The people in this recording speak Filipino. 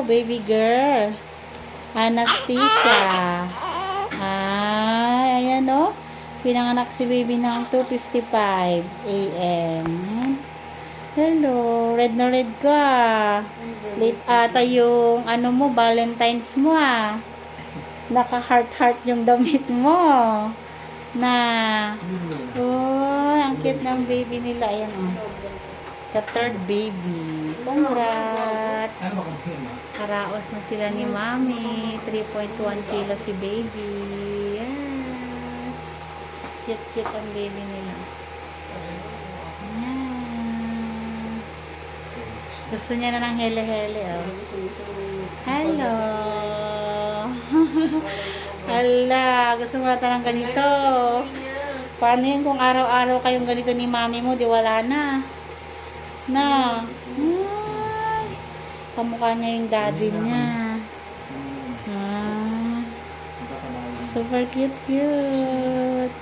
Wow, baby girl. Anastasia. Ay, ayan o. Pinanganak si baby ng 2:55 a.m. Hello, red na red ka. Late ata yung ano mo, Valentine's mo ah. Naka-heart-heart yung damit mo. Na. Oh, ang cute ng baby nila. Ayan o. The third baby. Congrats. Karaos na sila ni Mami. 3.1 kilo si baby. Yan. Cute-cute ang baby nila. Yan. Gusto niya na ng hele-hele. Oh. Hello. Hala. Gusto mo nata ng ganito. Paano yun kung araw-araw kayong ganito ni Mami mo? Di wala na. Na. Ay. Kamukha niya yung daddy niya. Ah. Super cute.